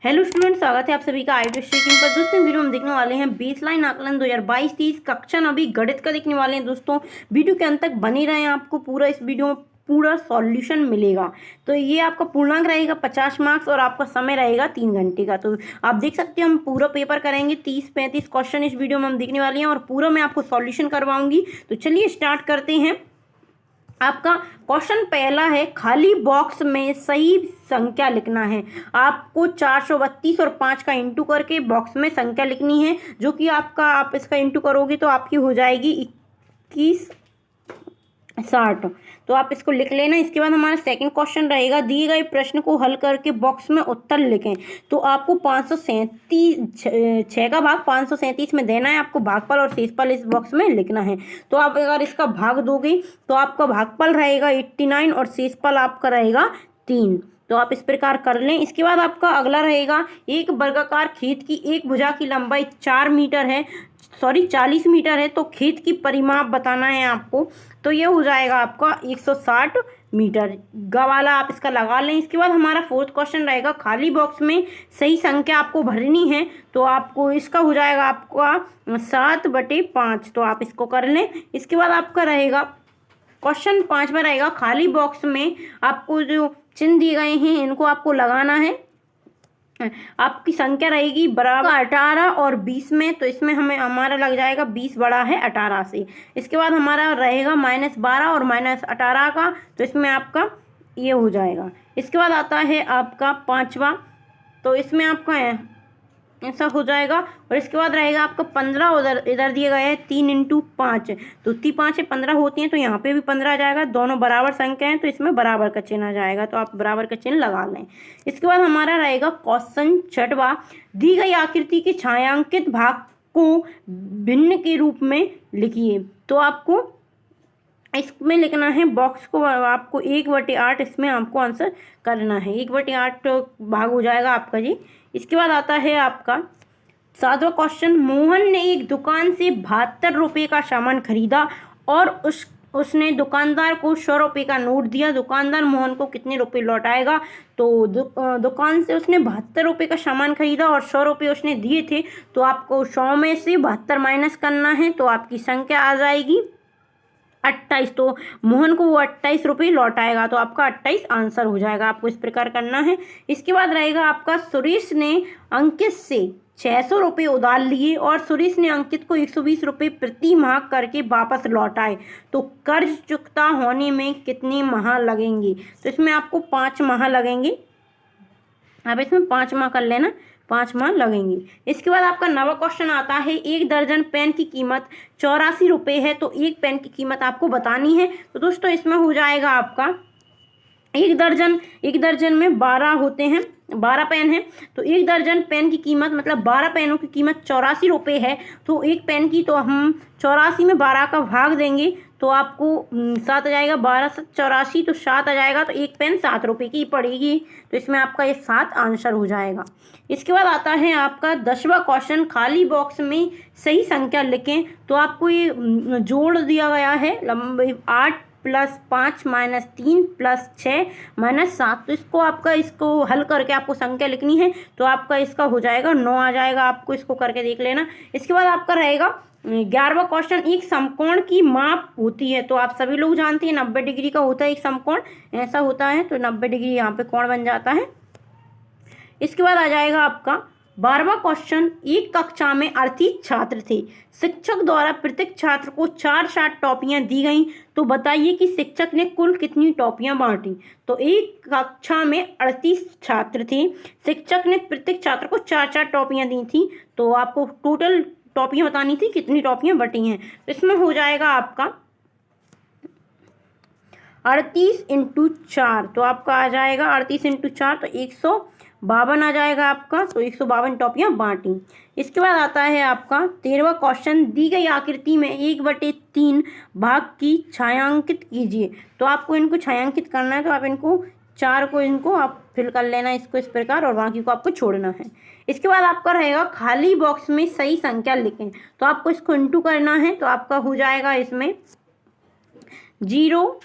Hello student, स्वागत है आप सभी का आईटी स्ट्रीम पर। दोस्तों वीडियो हम देखने वाले हैं बेसलाइन आकलन 2022-23 कक्षा 9 गणित का देखने वाले हैं। दोस्तों वीडियो के अंत तक बने रहें, आपको पूरा इस वीडियो में पूरा सॉल्यूशन मिलेगा। तो ये आपका पूर्णांक रहेगा 50 मार्क्स और आपका समय रहेगा 3 घंटे का। तो आप देख सकते हैं हम पूरा पेपर करेंगे, 30-35 क्वेश्चन इस वीडियो में हम देखने वाले हैं और पूरा मैं आपको सॉल्यूशन करवाऊंगी। तो चलिए स्टार्ट करते हैं। आपका क्वेश्चन पहला है, खाली बॉक्स में सही संख्या लिखना है। आपको 432 और 5 का इंटू करके बॉक्स में संख्या लिखनी है, जो कि आप इसका इंटू करोगे तो आपकी हो जाएगी 2160। तो आप इसको लिख लेना। इसके बाद हमारा सेकंड क्वेश्चन रहेगा, दिए गए प्रश्न को हल करके बॉक्स में उत्तर लिखें। तो आपको 537 6 का भाग 537 में देना है, आपको भागफल और शेषफल इस बॉक्स में लिखना है। तो आप अगर इसका भाग दोगे तो आपका भागफल रहेगा 89 और शेषफल आपका रहेगा 3। तो आप इस प्रकार कर लें। इसके बाद आपका अगला रहेगा, एक वर्गाकार खेत की एक भुजा की लंबाई 40 मीटर है, तो खेत की परिमाप बताना है आपको। तो ये हो जाएगा आपका 160 मीटर। वाला आप इसका लगा लें। इसके बाद हमारा फोर्थ क्वेश्चन रहेगा, खाली बॉक्स में सही संख्या आपको भरनी है। तो आपको इसका हो जाएगा आपका 7/5। तो आप इसको कर लें। इसके बाद आपका रहेगा क्वेश्चन 5 में रहेगा, खाली बॉक्स में आपको जो चिन्ह दिए गए हैं इनको आपको लगाना है। आपकी संख्या रहेगी बराबर 18 और 20 में। तो इसमें हमारा लग जाएगा 20 बड़ा है 18 से। इसके बाद हमारा रहेगा -12 और -18 का। तो इसमें आपका ये हो जाएगा। इसके बाद आता है आपका 5वां। तो इसमें आपका ऐसा हो जाएगा। और इसके बाद रहेगा आपका 15, इधर दिए गए हैं 3 × 5। तो 3 5 से 15 होती हैं, तो यहाँ पे भी 15 आ जाएगा। दोनों बराबर संख्या हैं तो इसमें बराबर का चिन्ह आ जाएगा। तो आप बराबर का चिन्ह लगा लें। इसके बाद हमारा रहेगा क्वेश्चन 6वां, दी गई आकृति के छायांकित भाग को भिन्न के रूप में लिखिए। तो आपको इसमें लिखना है, बॉक्स को आपको 1/8 इसमें आपको आंसर करना है। 1/8 भाग हो जाएगा आपका जी। इसके बाद आता है आपका 7वां क्वेश्चन, मोहन ने एक दुकान से 72 रुपये का सामान खरीदा और उसने दुकानदार को 100 रुपये का नोट दिया। दुकानदार मोहन को कितने रुपये लौटाएगा? तो दुकान से उसने 72 रुपये का सामान खरीदा और 100 रुपये उसने दिए थे। तो आपको 100 में से 72 माइनस करना है। तो आपकी संख्या आ जाएगी 28। तो मोहन को वो 28 रुपये लौटाएगा। तो आपका 28 आंसर हो जाएगा। आपको इस प्रकार करना है। इसके बाद रहेगा आपका, सुरेश ने अंकित से 600 रुपये उधार लिए और सुरेश ने अंकित को 120 रुपये प्रति माह करके वापस लौटाए। तो कर्ज चुकता होने में कितने माह लगेंगे? तो इसमें आपको 5 माह लगेंगे। अब इसमें 5 माह कर लेना, 5 माह लगेंगे। इसके बाद आपका 9वां क्वेश्चन आता है, एक दर्जन पेन की कीमत 84 रुपये है। तो एक पेन की कीमत आपको बतानी है। तो दोस्तों इसमें हो जाएगा आपका एक दर्जन में 12 होते हैं, 12 पेन है। तो एक दर्जन पेन की कीमत मतलब 12 पेनों की कीमत 84 रुपये है। तो एक पेन की, तो हम 84 में 12 का भाग देंगे तो आपको 7 आ जाएगा। 12 से 84 तो 7 आ जाएगा। तो एक पेन 7 रुपये की पड़ेगी। तो इसमें आपका ये 7 आंसर हो जाएगा। इसके बाद आता है आपका 10वां क्वेश्चन, खाली बॉक्स में सही संख्या लिखें। तो आपको ये जोड़ दिया गया है, लंबाई 8 + 5 - 3 + 6 - 7। तो इसको हल करके आपको संख्या लिखनी है। तो आपका इसका हो जाएगा 9 आ जाएगा। आपको इसको करके देख लेना। इसके बाद आपका रहेगा 11वां क्वेश्चन, एक समकोण की माप होती है। तो आप सभी लोग जानते हैं 90 डिग्री का होता है एक समकोण, ऐसा होता है। तो 90 डिग्री यहाँ पे कोण बन जाता है। इसके बाद आ जाएगा आपका 12वां क्वेश्चन, एक कक्षा में 38 छात्र थे। शिक्षक द्वारा प्रत्येक छात्र को 4 टॉपियां दी गई। तो बताइए कि शिक्षक ने कुल कितनी टॉपियां बांटी? तो एक कक्षा में 38 छात्र थे, शिक्षक ने प्रत्येक छात्र को 4 टॉपियां दी थी। तो आपको टोटल टॉपियां बतानी थी, कितनी टॉपियां बटी हैं। तो इसमें हो जाएगा आपका 38 × 4। तो आपका आ जाएगा 38 × 4 तो 152 आ जाएगा आपका। तो 152 टॉपियां बांटी। इसके बाद आता है आपका 13वां क्वेश्चन, दी गई आकृति में 1/3 भाग की छायांकित कीजिए। तो आपको इनको छायांकित करना है। तो आप इनको 4 को इनको आप फिल कर लेना इसको इस प्रकार, और बाकी को आपको छोड़ना है। इसके बाद आपका रहेगा, खाली बॉक्स में सही संख्या लिखें। तो आपको इसको इंटू करना है। तो आपका हो जाएगा इसमें 0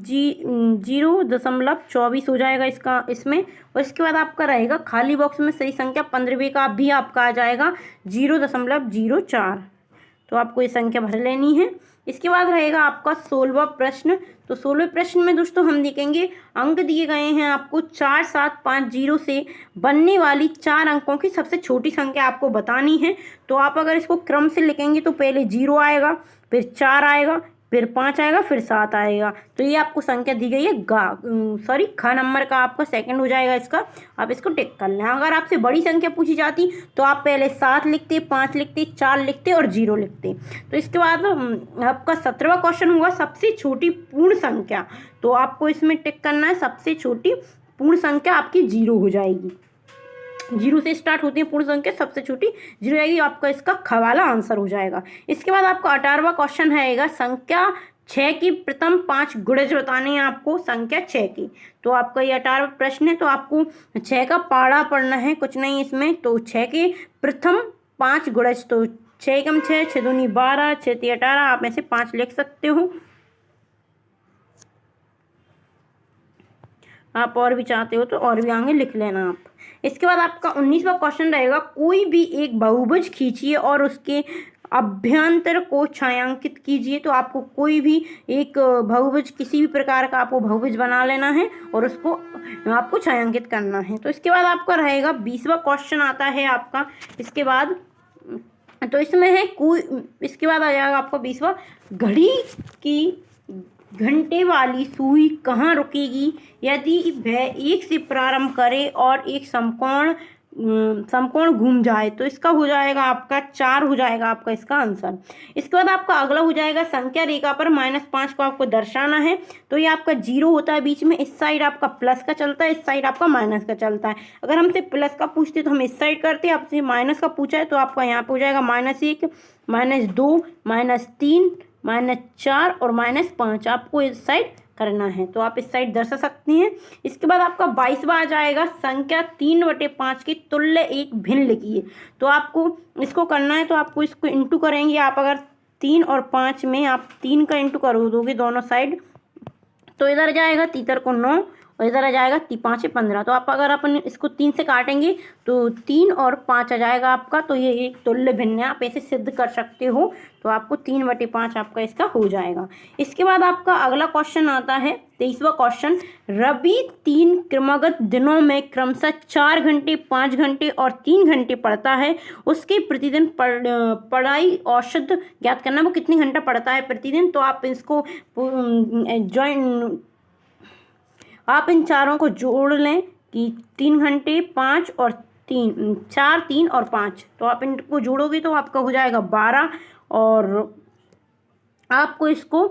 0.24 हो जाएगा इसका इसमें। और इसके बाद आपका रहेगा खाली बॉक्स में सही संख्या 15वें का भी आपका आ जाएगा 0.04। तो आपको ये संख्या भर लेनी है। इसके बाद रहेगा आपका 16वां प्रश्न। तो 16वें प्रश्न में दोस्तों हम देखेंगे अंक दिए गए हैं आपको 4750 से बनने वाली 4 अंकों की सबसे छोटी संख्या आपको बतानी है। तो आप अगर इसको क्रम से लिखेंगे तो पहले 0 आएगा, फिर 4 आएगा, फिर 5 आएगा, फिर 7 आएगा। तो ये आपको संख्या दी गई है ख नंबर का आपका सेकंड हो जाएगा इसका। आप इसको टिक कर लें। अगर आपसे बड़ी संख्या पूछी जाती तो आप पहले 7 लिखते, 5 लिखते, 4 लिखते और 0 लिखते। तो इसके बाद आपका 17वां क्वेश्चन हुआ सबसे छोटी पूर्ण संख्या। तो आपको इसमें टिक करना है, सबसे छोटी पूर्ण संख्या आपकी 0 हो जाएगी। 0 से स्टार्ट होती है पूर्ण संख्या, सबसे छोटी 0 आएगी। आपका इसका ख वाला आंसर हो जाएगा। इसके बाद आपका 18वां क्वेश्चन रहेगा संख्या 6 की प्रथम 5 गुणज बताने हैं आपको, संख्या 6 की। तो आपका ये 18वां प्रश्न है। तो आपको 6 का पाड़ा पढ़ना है, कुछ नहीं इसमें। तो 6 के प्रथम 5 गुणज, तो 6 एकम 6, 6 दूनी 12, 6 ती 18, आप में से 5 लिख सकते हो। आप और भी चाहते हो तो और भी आगे लिख लेना आप। इसके बाद आपका 19वां क्वेश्चन रहेगा कोई भी एक बहुभुज खींचिए और उसके अभ्यंतर को छायांकित कीजिए। तो आपको कोई भी एक बहुभुज, किसी भी प्रकार का आपको बहुभुज बना लेना है और उसको आपको छायांकित करना है। तो इसके बाद आपका रहेगा 20वां क्वेश्चन आता है आपका। इसके बाद तो इसमें है इसके बाद आ जाएगा आपका 20वां, घड़ी की घंटे वाली सुई कहाँ रुकेगी यदि वह 1 से प्रारंभ करे और एक समकोण घूम जाए। तो इसका हो जाएगा आपका 4 हो जाएगा आपका इसका आंसर। इसके बाद आपका अगला हो जाएगा संख्या रेखा पर -5 को आपको दर्शाना है। तो ये आपका 0 होता है बीच में, इस साइड आपका प्लस का चलता है, इस साइड आपका माइनस का चलता है। अगर हमसे प्लस का पूछते तो हम इस साइड करते, आपसे माइनस का पूछा है तो आपका यहाँ पे हो जाएगा -1, -2, -3, -4 और -5। आपको इस साइड करना है तो आप इस साइड दर्शा सकती हैं। इसके बाद आपका 22वां आ जाएगा संख्या 3/5 की तुल्य एक भिन्न लिखिए। तो आपको इसको करना है, तो आपको इसको इंटू करेंगे। आप अगर 3 और 5 में आप 3 का इंटू कर दोगे दोनों साइड, तो इधर जाएगा तीतर को 9 और इधर आ जाएगा 5 15। तो आप अगर अपन इसको 3 से काटेंगे तो 3 और 5 आ जाएगा आपका। तो ये एक तुल्य भिन्न है, आप ऐसे सिद्ध कर सकते हो। तो आपको 3/5 आपका इसका हो जाएगा। इसके बाद आपका अगला क्वेश्चन आता है 23वां क्वेश्चन। रवि 3 क्रमगत दिनों में क्रमशः 4 घंटे, 5 घंटे और 3 घंटे पढ़ता है। उसके प्रतिदिन पढ़ाई औसत ज्ञात करना, वो कितनी घंटा पढ़ता है प्रतिदिन। तो आप इसको आप इन चारों को जोड़ लें कि 3 घंटे, 5 और 3, 4, 3 और 5। तो आप इनको जोड़ोगे तो आपका हो जाएगा 12 और आपको इसको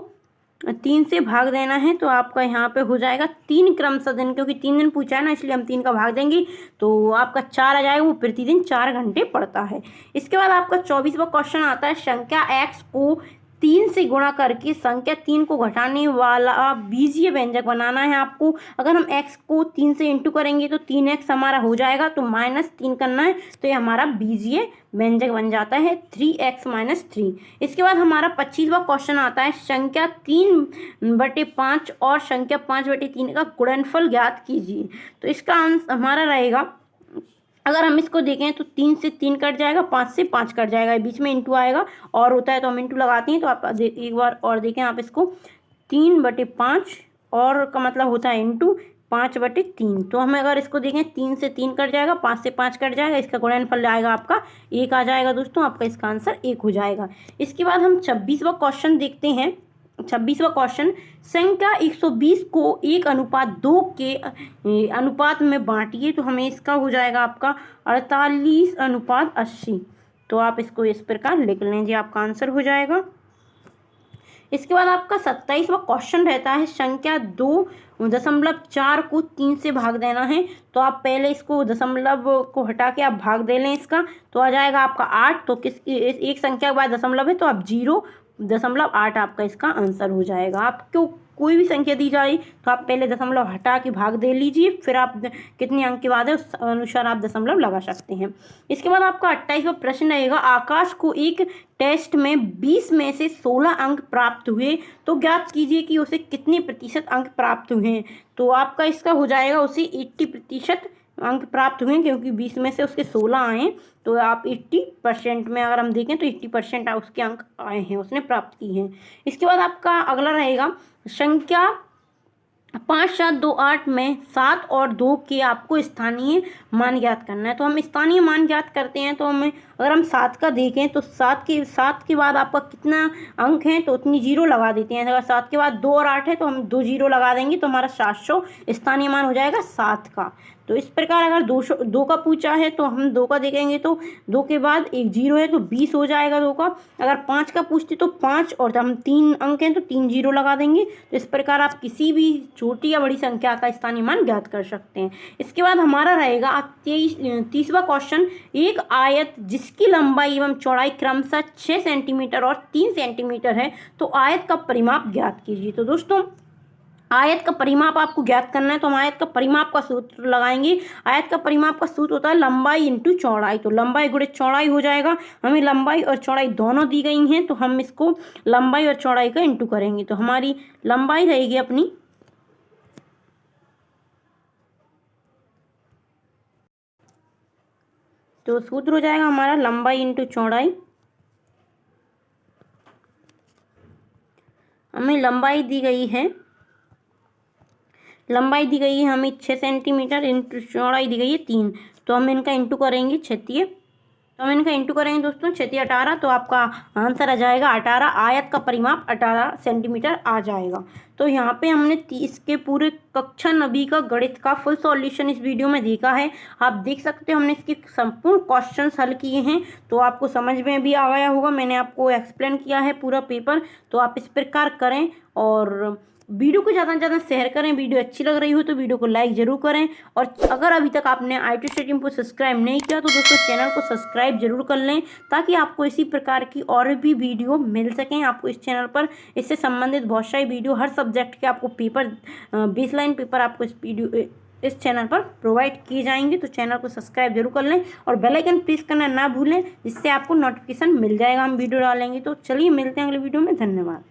3 से भाग देना है। तो आपका यहाँ पे हो जाएगा 3 क्रमशः दिन, क्योंकि 3 दिन पूछा है ना इसलिए हम 3 का भाग देंगे। तो आपका 4 आ जाएगा, वो प्रतिदिन 4 घंटे पढ़ता है। इसके बाद आपका 24वां क्वेश्चन आता है संख्या x को 3 से गुणा करके संख्या 3 को घटाने वाला बीजीय व्यंजक बनाना है आपको। अगर हम x को 3 से इंटू करेंगे तो 3x हमारा हो जाएगा, तो -3 करना है। तो ये हमारा बीजीय व्यंजक बन जाता है 3x - 3। इसके बाद हमारा 25वां क्वेश्चन आता है संख्या 3/5 और संख्या 5/3 का गुणनफल ज्ञात कीजिए। तो इसका आंसर हमारा रहेगा, अगर हम इसको देखें तो 3 से 3 कट जाएगा, 5 से 5 कट जाएगा, बीच में इंटू आएगा और होता है तो हम इंटू लगाते हैं। तो आप एक बार और देखें, आप इसको 3/5 और का मतलब होता है इंटू 5/3। तो हमें अगर इसको देखें 3 से 3 कट जाएगा, 5 से 5 कट जाएगा, इसका गुणनफल आएगा आपका 1 आ जाएगा दोस्तों। आपका इसका आंसर 1 हो जाएगा। इसके बाद हम 26वां क्वेश्चन देखते हैं। 26वां क्वेश्चन संख्या 120 को 1:2 के अनुपात में बांटिए। तो हमें इसका हो जाएगा आपका 48:80। तो आप इसको इस प्रकार लिख लीजिए, आपका आंसर हो जाएगा। इसके बाद आपका 27वां क्वेश्चन रहता है संख्या 2.4 को 3 से भाग देना है। तो आप पहले इसको दशमलव को हटा के आप भाग दे लें इसका, तो आ जाएगा आपका 8। तो एक संख्या के बाद दशमलव है तो आप 0.8 आपका इसका आंसर हो जाएगा। आपको कोई भी संख्या दी जाए तो आप पहले दशमलव हटा के भाग दे लीजिए, फिर आप कितने अंक के बाद है उस अनुसार आप दशमलव लगा सकते हैं। इसके बाद आपका 28वां प्रश्न रहेगा, आकाश को एक टेस्ट में 20 में से 16 अंक प्राप्त हुए तो ज्ञात कीजिए कि उसे कितने प्रतिशत अंक प्राप्त हुए हैं। तो आपका इसका हो जाएगा उसे 80% अंक प्राप्त हुए, क्योंकि 20 में से उसके 16 आए, तो आप 80% में अगर हम देखें तो 80% उसके अंक आए हैं, उसने प्राप्त की हैं। इसके बाद आपका अगला रहेगा संख्या 5, 7, 2, 8 में 7 और 2 के आपको स्थानीय मान ज्ञात करना है। तो हम स्थानीय मान ज्ञात करते हैं, तो हमें अगर हम 7 का देखें तो 7 के बाद आपका कितना अंक है तो उतनी जीरो लगा देते हैं। अगर 7 के बाद 2 और 8 है तो हम 2 जीरो लगा देंगे, तो हमारा 700 स्थानीय मान हो जाएगा 7 का। तो इस प्रकार अगर 2 का पूछा है तो हम 2 का देखेंगे तो 2 के बाद एक जीरो है तो 20 हो जाएगा 2 का। अगर 5 का पूछते तो 5 और हम 3 अंक हैं तो 3 जीरो लगा देंगे। तो इस प्रकार आप किसी भी छोटी या बड़ी संख्या का स्थानीय मान ज्ञात कर सकते हैं। इसके बाद हमारा रहेगा 30वां क्वेश्चन, एक आयत जिसकी लंबाई एवं चौड़ाई क्रमशः 6 सेंटीमीटर और 3 सेंटीमीटर है, तो आयत का परिमाप ज्ञात कीजिए। तो दोस्तों आयत का परिमाप आपको ज्ञात करना है, तो हम आयत का परिमाप का सूत्र लगाएंगे। आयत का परिमाप का सूत्र होता है लंबाई इंटू चौड़ाई। तो लंबाई गुणे चौड़ाई हो जाएगा। हमें लंबाई और चौड़ाई दोनों दी गई हैं, तो हम इसको लंबाई और चौड़ाई का इंटू करेंगे। तो हमारी लंबाई रहेगी अपनी तो सूत्र हो जाएगा हमारा लंबाई इंटू चौड़ाई। हमें लंबाई दी गई है हमें 6 सेंटीमीटर, इंटू चौड़ाई दी गई है 3। तो हम इनका इंटू करेंगे दोस्तों 6 18, तो आपका आंसर आ जाएगा 18। आयत का परिमाप 18 सेंटीमीटर आ जाएगा। तो यहाँ पे हमने 30 के पूरे कक्षा 9 का गणित का फुल सॉल्यूशन इस वीडियो में देखा है। आप देख सकते हो हमने इसके संपूर्ण क्वेश्चंस हल किए हैं, तो आपको समझ में भी आ गया होगा। मैंने आपको एक्सप्लेन किया है पूरा पेपर, तो आप इस प्रकार करें और वीडियो को ज़्यादा से ज़्यादा शेयर करें। वीडियो अच्छी लग रही हो तो वीडियो को लाइक जरूर करें, और अगर अभी तक आपने IT स्टडी को सब्सक्राइब नहीं किया तो दोस्तों चैनल को सब्सक्राइब जरूर कर लें, ताकि आपको इसी प्रकार की और भी वीडियो मिल सकें। आपको इस चैनल पर इससे संबंधित बहुत सारी वीडियो, हर सब्जेक्ट के आपको पेपर, बेसलाइन पेपर आपको इस चैनल पर प्रोवाइड किए जाएंगे। तो चैनल को सब्सक्राइब जरूर कर लें और बेल आइकन प्रेस करना ना भूलें, जिससे आपको नोटिफिकेशन मिल जाएगा हम वीडियो डालेंगे। तो चलिए मिलते हैं अगले वीडियो में। धन्यवाद।